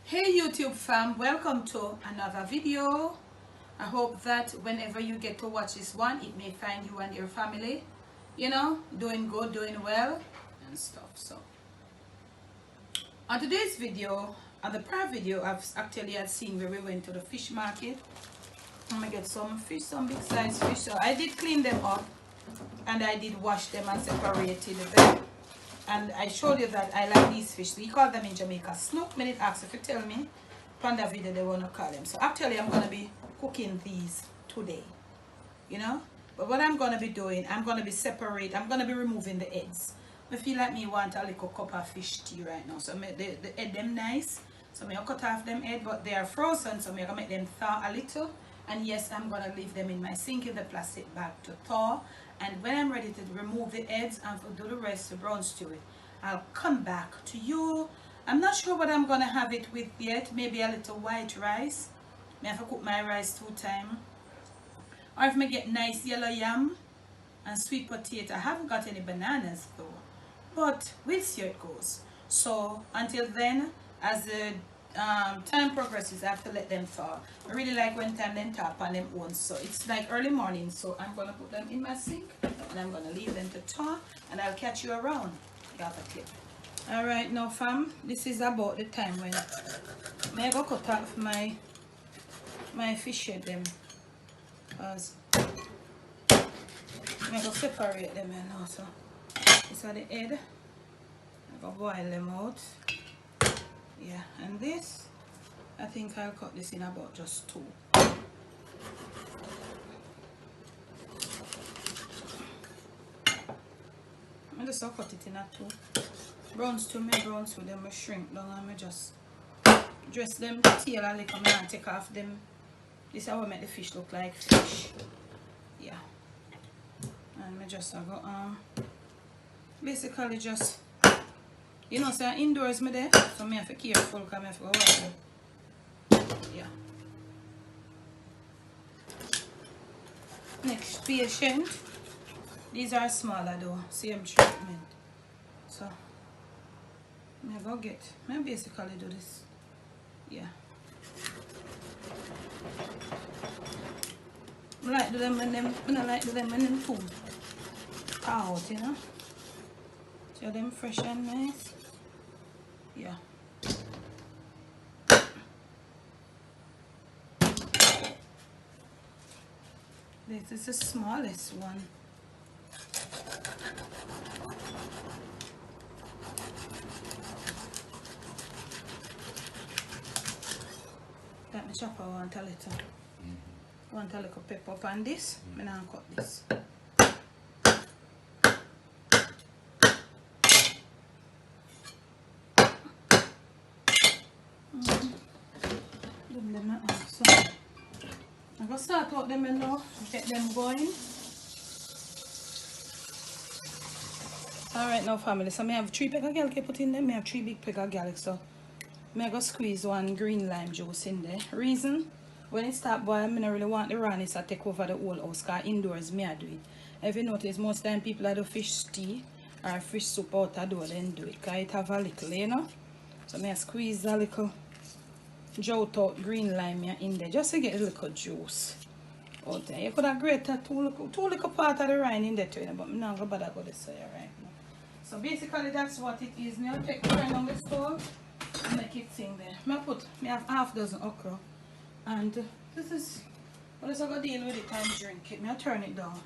Hey YouTube fam, welcome to another video. I hope that whenever you get to watch this one, it may find you and your family, doing good, doing well and stuff. So on today's video, on the prior video, I've actually had seen where we went to the fish market. I'm gonna get some fish, some big size fish. So I did clean them up and I did wash them and separated them. And I showed you that I like these fish. We call them in Jamaica snook. Minute ask if you tell me on that video they want to call them. So actually I'm going to be cooking these today. But what I'm going to be doing, I'm going to be I'm going to be removing the eggs. I feel like me want a little cup of fish tea right now. So the egg them nice. So I'm going to cut off them egg, but they are frozen. So I'm going to make them thaw a little. And yes, I'm going to leave them in my sink in the plastic bag to thaw. And when I'm ready to remove the eggs and do the rest to brown stew it, I'll come back to you. I'm not sure what I'm going to have it with yet. Maybe a little white rice. I have to cook my rice 2 times. Or if I get nice yellow yam and sweet potato. I haven't got any bananas though. But we'll see how it goes. So until then, as the time progresses, I have to let them thaw. I really like when time them tap on them own. So it's like early morning. So I'm going to put them in my sink. And I'm going to leave them to thaw. And I'll catch you around. Got a clip. Alright now fam. This is about the time when I go cut off my fish head them. Because I go separate them now. So these are the head. I go boil them out. Yeah, and this, I think I'll cut this in about just 2. I just cut it in a 2. Brown stew, them I shrink down and I just dress them tail a little and take off them. This is how I make the fish look like fish. Yeah. And I just go basically just so indoors me there, so I have to be careful because I have to go water. Yeah. Next patient. These are smaller though, same treatment. So I basically do this. Yeah. I like do them when them food out, So them fresh and nice. Yeah. This is the smallest one. That my chopper want a little. Want a little pepper up on this. I'm gonna cut this. So I'm gonna start out them now, get them going. Alright now family, so I have 3 peck of garlic put in there. I have 3 big peck of garlic, so I'm gonna squeeze 1 green lime juice in there. Reason, when it start boiling, I don't really want the rawness to take over the whole house, because indoors I do it. If you notice, most time people do fish tea or fish soup out the door, then do it, because it have a little, So I'm gonna squeeze a little drought out green lime in there just to get a little juice out there. You could have grated 2 little part of the rind in there too, but I'm not going to bother go this way right now. So basically that's what it is. Now take the rind on the stove and make it sing there. I have half dozen okra, and this is what is I going to deal with it and drink it. I turn it down,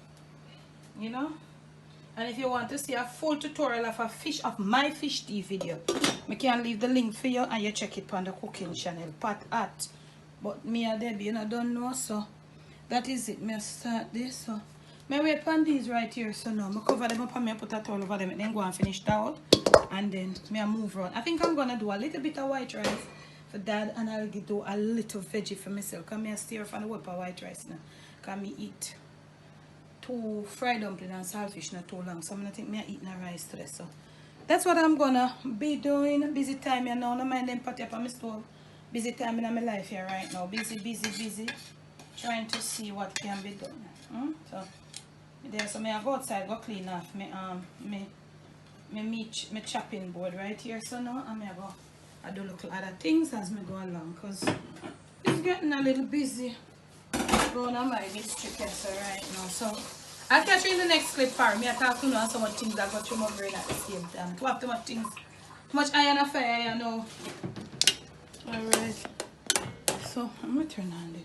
And if you want to see a full tutorial of my fish tea video, I can leave the link for you and you check it on the cooking channel, Pat at. But me and Debbie, don't know, so that is it. I start this. So I wait on these right here, so now I cover them up and I put a towel over them and then go and finish that out. And then I move on. I think I'm going to do a little bit of white rice for Dad, and I'll do a little veggie for myself. Because I steer from the whip of white rice now. Because I eat 2 fried dumpling and saltfish not too long, so I'm gonna think me eating a rice today. So that's what I'm gonna be doing. Busy time here now. No mind them pot up on my stove. Busy time in my life here right now. Busy. Trying to see what can be done. So there, so I go outside, go clean off my chopping board right here. So now I'm gonna go I do look at other things as me go along because it's getting a little busy going on my district right now. So I'll catch you in the next clip for me. I talk to you on so much things I got through my brain at the same time. To have too much things, too much iron and fire, you know. Alright. So I'm gonna turn on this.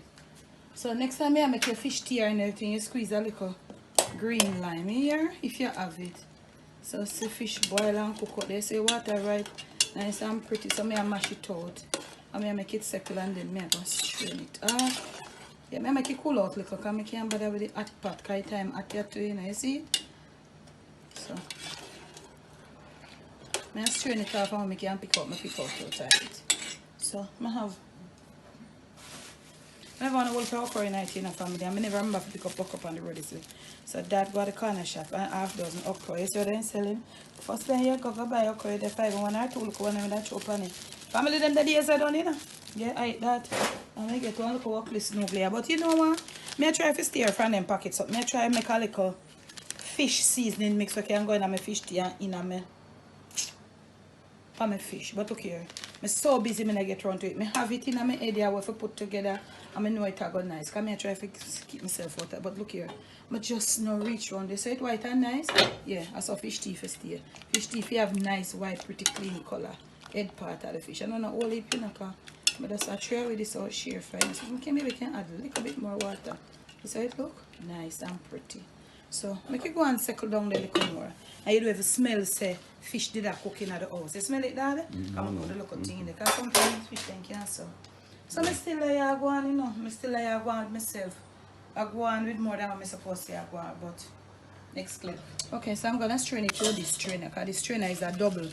So next time I make your fish tea and everything, you squeeze a little green lime here if you have it. So see fish boil and cook out. They say water right nice and pretty. So I mash it out. And I make it settle and then I go strain it off. Yeah, I make it cool out little because I can't bother with the hot pot because time hot here too, you know, you see? So I strain it off and I can pick out out of it. So I have I never want to work for okra in a family. I never remember to pick up okra on the road. So dad got a corner shop and half dozen okra. You see what they're selling? First time you go buy okra, they 5 1 or 2 look one and that chop on it. Family them the days I done, you know. Yeah, I eat that. And I get one look work list no player. But you know what? I try to steer from them packets up. I try to make a little fish seasoning mix so I can go in my fish tea and in my fish. But look here. I'm so busy when I get around to it. I have it in my head here to put together. And I know it go nice. Because I try to keep myself out. But look here. I just no reach around this. So it white and nice. Yeah, I saw fish tea first here. Fish tea if you have nice, white, pretty clean color. Head part of the fish. I don't know all it, you know, but just I try with this out sheer fry. So maybe we can add a little bit more water. You see it look? Nice and pretty. So make it go and settle down there a little more. And you do have a smell say fish did a cooking at the house. You smell it, Dad? Come on, put the little thing in there. Because sometimes fish then can't so. So I still like go on, you know. I still like go on with myself. I go on with more than what I'm supposed to go on, but next clip. Okay, so I'm gonna strain it through this strainer because this strainer is a double.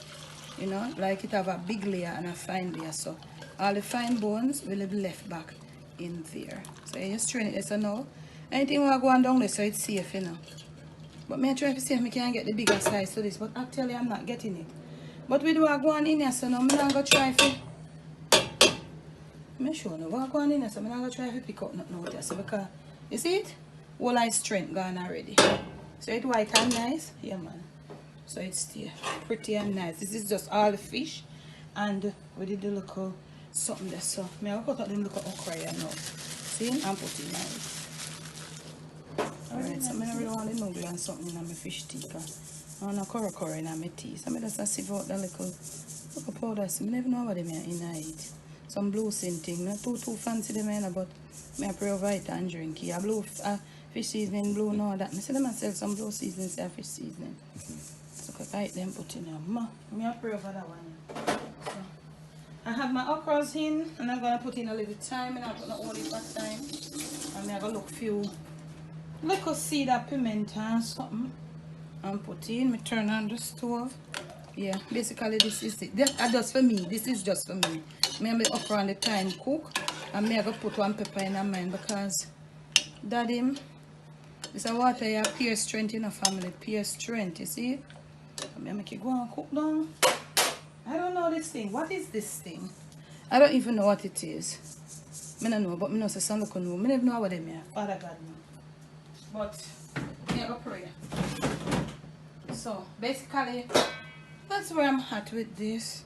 You know, like it have a big layer and a fine layer. So all the fine bones will be left back in there. So you just strain it so now. Anything will go on down there so it's safe, you know. But me try to see if I can get the bigger size to this, but actually I'm not getting it. But we do go on in here, so now I'm not going to try to... I'm sure no, we're going in here, so I'm not going to try to pick up nothing out there. So because, you see it? All our strength gone already. So it's white and nice. Yeah, man. So it's still pretty and nice. This is just all the fish. And we did the little something there. So I'm going to cut out them little okra here now. See? I'm putting it. Alright, so I don't really want the noodle and something in my fish tea. I want a curry in my tea. So I just sieve out the little powder. So I never know what they mean in it. Some blue scent thing. Not too fancy them in, but I provide and drink. Yeah, blue fish seasoning, blue and all that. I see them sell some blue seasoning, fish seasoning. So I like them put in there. I pray over that one. So I have my okras in and I'm gonna put in a little thyme and I'm gonna hold it for time. And I'm gonna look few little seed of pimento and something and put in. Me turn on the stove. Yeah, basically this is it. That's just for me. This is just for me. Me and the okra and the thyme cook. And me I go put one pepper in mine because daddy, this is water here, pure strength in a family. Pure strength, you see? I make it go and cook down. I don't know this thing. What is this thing? I don't even know what it is. I don't know, but I know some look know. I don't know what they mean. Father God knows. But yeah, go pray. So basically, that's where I'm at with this.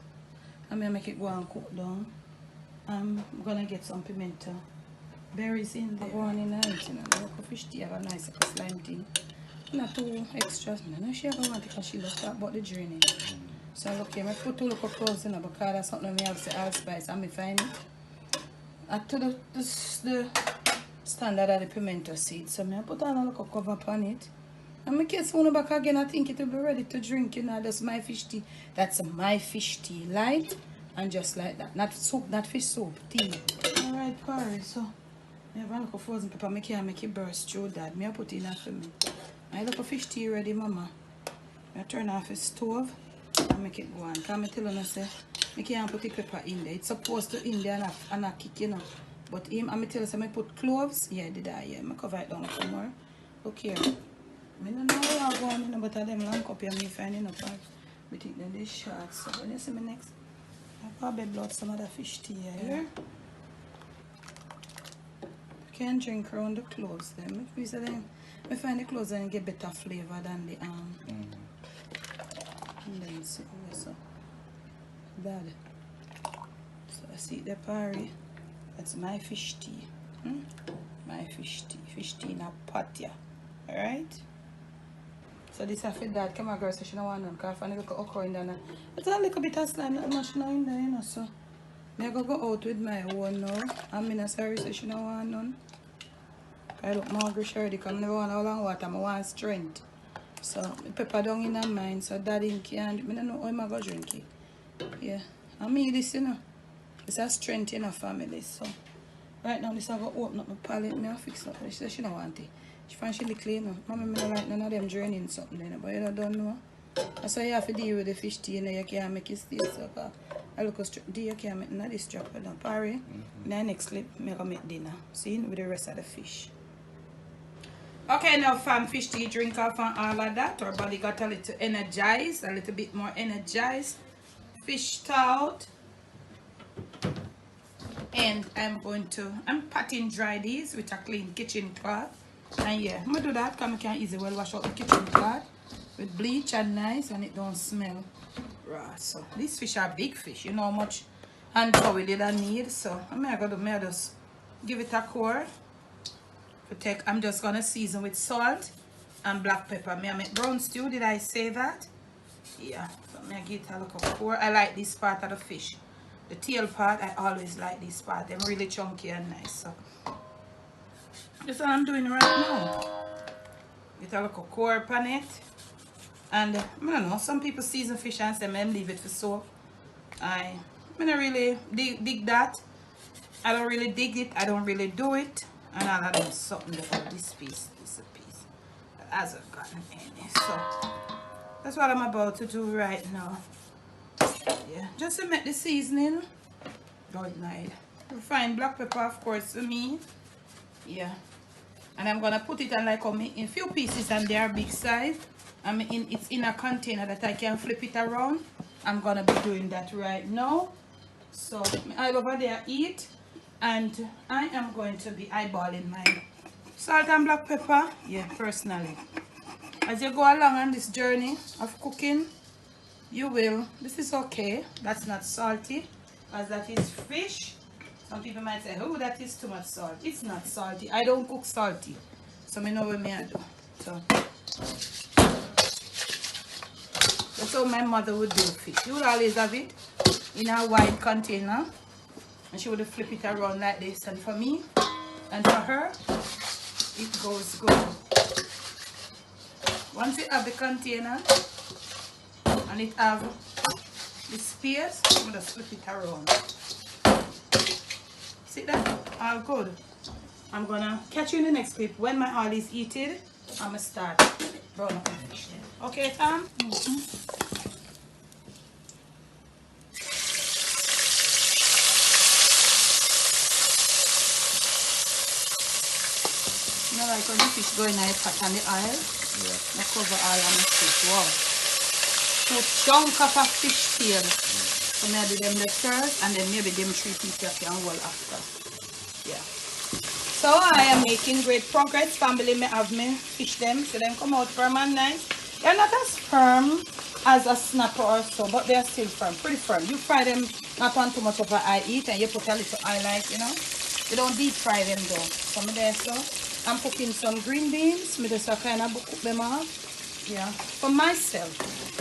I'm gonna make it go and cook down. I'm gonna get some pimento berries in there. Go on in the night, you know. The fish tea have a nice slime thing. Not too extra. I know she ever want it because she loves that about the journey. So look here, I put 2 little cloves in because that's something I have to say allspice and I find it. Add to the standard of the pimento seed. So I put on a little cover upon it. And I get one back again, I think it will be ready to drink, you know. That's my fish tea. That's my fish tea, light and just like that. Not soup, not fish soup, tea. Alright, Corey, so I have a little frozen pepper. I can't make it burst through that. I put it in that for me. I look a fish tea ready, Mama. I turn off the stove and make it go on. Because I tell you, say, I can't put the pepper in there. It's supposed to in there and not kick, you know. But him, I tell you, say, I put cloves. Yeah, did I? Yeah, I cover it down some more. Look here. I don't know how I'm going, you know, but I them long copy and me finding up. I think that this short. So when you see me next, I probably blood some other fish tea here. You can drink around the cloves then. If we say them, I find the cloves and get better flavor than the And then see so. Dad. see the party. That's my fish tea. My fish tea in a pot, yeah. Alright? So this I feel that come on girl, so she don't want none, because I find a little okra in there. It's a little bit of slime, not much now in there, you know, so I'm going to go out with my own now. I'm in a sorry, so she don't want none. I look more hungry already, because I never want how long water, I want strength. So I pepper down in her mind, so daddy can't, I don't know how I'm going to drink it. Yeah, I mean this, you know. It's a strength in a family, so right now this I go open up my palette, me I fix up. She said she don't want it. She find she look clean, you know. Mommy, me don't like none of them draining something, you know, but you don't know. That's why you have to deal with the fish tea, you know, you can't make it stay so. I look at you can't make none of this drop down. Parry, in the next clip, I'm going to make dinner. See, with the rest of the fish. Okay, now fam, fish tea drink off and all of that. Our body got a little energized, a little bit more energized. Fish stout. And I'm patting dry these with a clean kitchen cloth. And yeah, I'm gonna do that because I can easily well wash out the kitchen cloth with bleach and nice, and it don't smell raw. So these fish are big fish, you know how much hand towel did I need. So I'm gonna just give it a core. I'm just gonna season with salt and black pepper. I make brown stew, did I say that? Yeah, so I'm gonna give it a look of core. I like this part of the fish. The tail part, I always like this part. They're really chunky and nice. So that's what I'm doing right now. Get a little core on it. And I don't know, some people season fish and say, man, leave it for soap. I don't really dig that. I don't really dig it. I don't really do it. And I'll have something about this piece. This piece that hasn't gotten any. So that's what I'm about to do right now. Yeah, just to make the seasoning good night. Refined black pepper, of course, for me. Yeah, and I'm gonna put it on like in few pieces, and they are big size. It's in a container that I can flip it around. I'm gonna be doing that right now. So I over there eat, and I am going to be eyeballing my salt and black pepper. Yeah, personally, as you go along on this journey of cooking, you will. This is okay. That's not salty, as that is fish. Some people might say, oh, that is too much salt. It's not salty. I don't cook salty, so I know what I do. So that's how my mother would do fish. She would always have it in a wide container, and she would flip it around like this. And for me and for her, it goes good. Once you have the container and it have the space, I'm gonna flip it around. See that? All good. I'm gonna catch you in the next clip. When my oil is heated, I'm gonna start brown up my fish then. Okay, Tom? You know, like when the fish go in the pot and the oil, I cover all of my fish. Wow. So chunk of a fish tail. So maybe them left first, and then maybe them 3 pieces can roll after. Yeah. So I am making great progress. Family may have me fish them, so them come out firm and nice. They're not as firm as a snapper or so, but they're still firm, pretty firm. You fry them not on too much of an eye heat, and you put a little eye light, you know. You don't deep fry them though. So me there, so I'm cooking some green beans. Me just kind of cook them off. Yeah, for myself.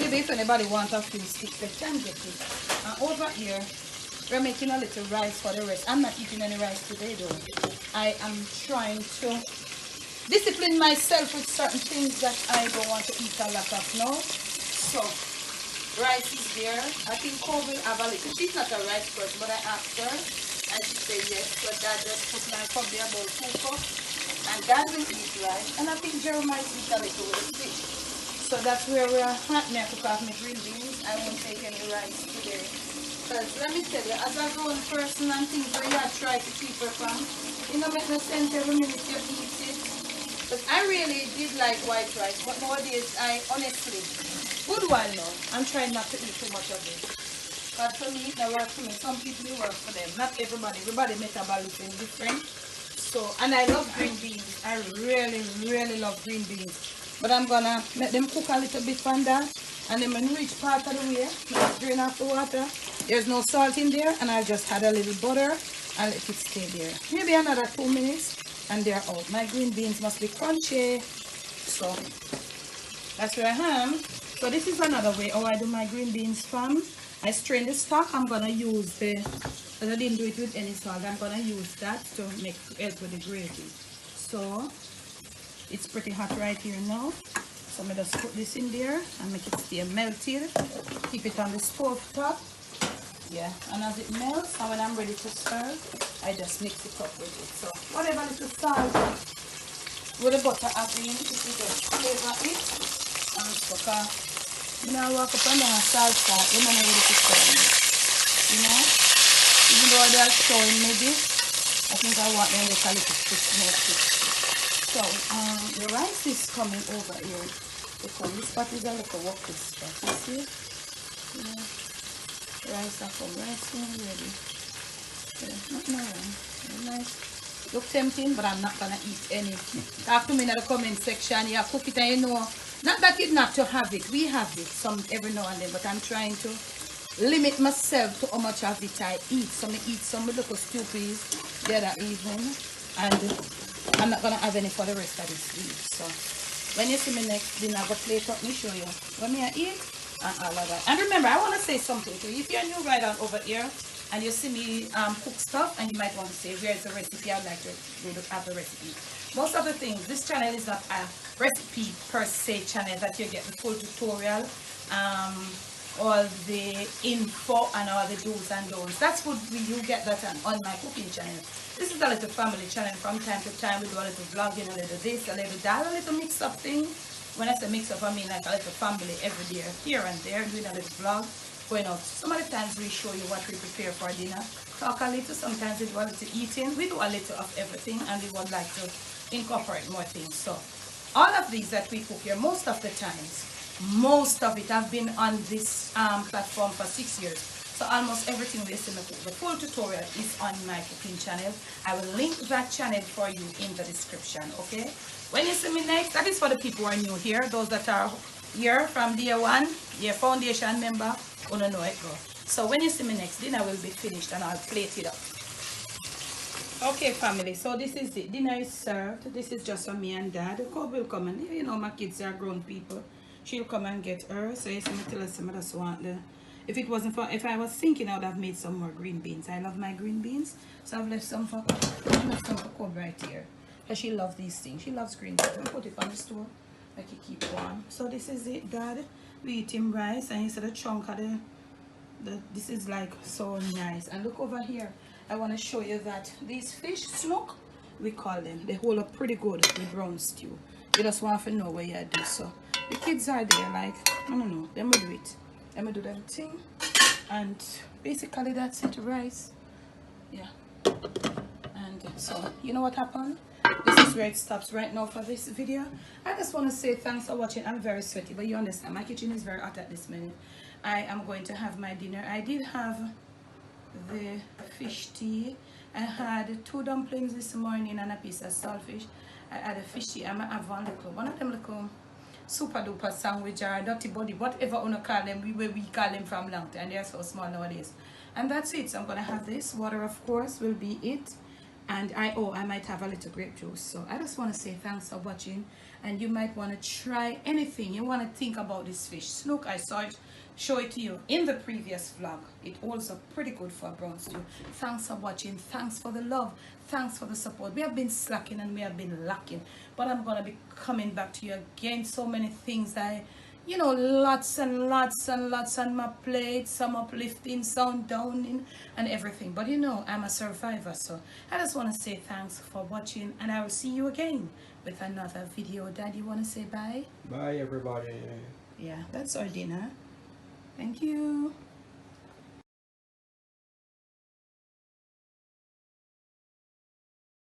Maybe if anybody wants a few sticks, they can get it. And over here, we're making a little rice for the rest. I'm not eating any rice today though. I am trying to discipline myself with certain things that I don't want to eat a lot of now. So, rice is there. I think Cole will have a little. She's not a rice person, but I asked her and she said yes. But Dad just put my probably about 2 cups. And Dad will eat rice. And I think Jeremiah eat a little with the fish. So that's where we're at. Me I cook off my green beans. I won't take any rice today. Because let me tell you, as a grown person and things where you try to keep her from, it don't make no sense every minute you eat it. But I really did like white rice, but nowadays I honestly, good while now, I'm trying not to eat too much of it. But for me, it don't work for me. Some people it works for them. Not everybody. Everybody metabolism is different. So, and I love green beans. I really, really love green beans. But I'm gonna let them cook a little bit from that, and then when we reach part of the way, drain off the water, There's no salt in there, and I just add a little butter and let it stay there. Maybe another 2 minutes and they're out. My green beans must be crunchy. So that's where I am. So this is another way how I do my green beans, fam. I strain the stock. I'm gonna use the, because I didn't do it with any salt, I'm gonna use that to make help with the gravy. So it's pretty hot right here now. So I'm gonna just put this in there and make it stay melted. Keep it on the stove top. Yeah, and as it melts, and when I'm ready to serve, I just mix it up with it. So whatever little salt with the butter add in, it will just flavor it. And so you know, I walk up and down a salt, when I'm ready to serve it. You know, even though they are showing me this, I think I want them to look a little bit more thick. So the rice is coming over here because this spot is a little walking spot. You see? Yeah. Rice are from rice ready. Yeah, not no nice. Look tempting, but I'm not gonna eat any. Talk to me in the comment section. Yeah, cook it and you know. Not that it's not to have it. We have it some every now and then, but I'm trying to limit myself to how much of it I eat. So I eat some little stew peas the other evening, and I'm not gonna have any for the rest of this week. So when you see me next dinner, I go plate up, me show you what me I eat and all of that. And remember, I want to say something to you. If you're new right on over here and you see me cook stuff, and you might want to say where's the recipe, I'd like to have the recipe. Most of the things, this channel is not a recipe per se channel that you get the full tutorial, all the info and all the do's and don'ts. That's what you get that on my cooking channel. This is a little family channel. From time to time we do a little vlogging, a little this, a little that, a little mix up thing. When I say mix up, I mean like a little family every day, here and there, doing a little vlog, going out. Some of the times we show you what we prepare for dinner, talk a little, sometimes we do a little eating, we do a little of everything, and we would like to incorporate more things. So all of these that we cook here, most of the times, most of it have been on this platform for 6 years. So almost everything we see me cook, the full tutorial is on my cooking channel. I will link that channel for you in the description, okay? When you see me next, that is for the people who are new here. Those that are here from day one, your foundation member, you don't know it go. So when you see me next, dinner will be finished and I'll plate it up. Okay, family, so this is it. Dinner is served. This is just for me and dad. The cook will come and, you know, my kids are grown people. She'll come and get her. So you see me tell us some of the want the. If it wasn't for, if I was thinking, I would have made some more green beans. I love my green beans, so I've left some for Cobb right here. Because she loves these things. She loves green beans. I put it on the stove, like it keep warm. So this is it, Dad. We eating rice, and you see the chunk of this is like so nice. And look over here. I want to show you that these fish snook, we call them. They hold up pretty good with brown stew. You just want to know where you do. So the kids are there, like, I don't know. Let me do it. Let me do that thing. And basically that's it, rice. Yeah. And so, you know what happened? This is where it stops right now for this video. I just want to say thanks for watching. I'm very sweaty, but you understand, my kitchen is very hot at this minute. I am going to have my dinner. I did have the fish tea. I had 2 dumplings this morning and a piece of saltfish. I had a fish tea. I'm going to have one of them little super duper sandwich or dirty body, whatever you call them, we call them from long time. They are so small nowadays. And that's it. So I'm going to have this. Water, of course, will be it. And I might have a little grape juice. So I just want to say thanks for watching. And you might want to try anything. You want to think about this fish. Snook, I saw it, show it to you in the previous vlog. It holds up pretty good for brown stew. Thanks for watching. Thanks for the love. Thanks for the support. We have been slacking and we have been lacking. But I'm going to be coming back to you again. So many things that you know, lots and lots and lots on my plate, some uplifting, some downing, and everything. But you know, I'm a survivor, so I just want to say thanks for watching, and I will see you again with another video. Dad, you want to say bye? Bye, everybody. Yeah, that's our dinner. Thank you.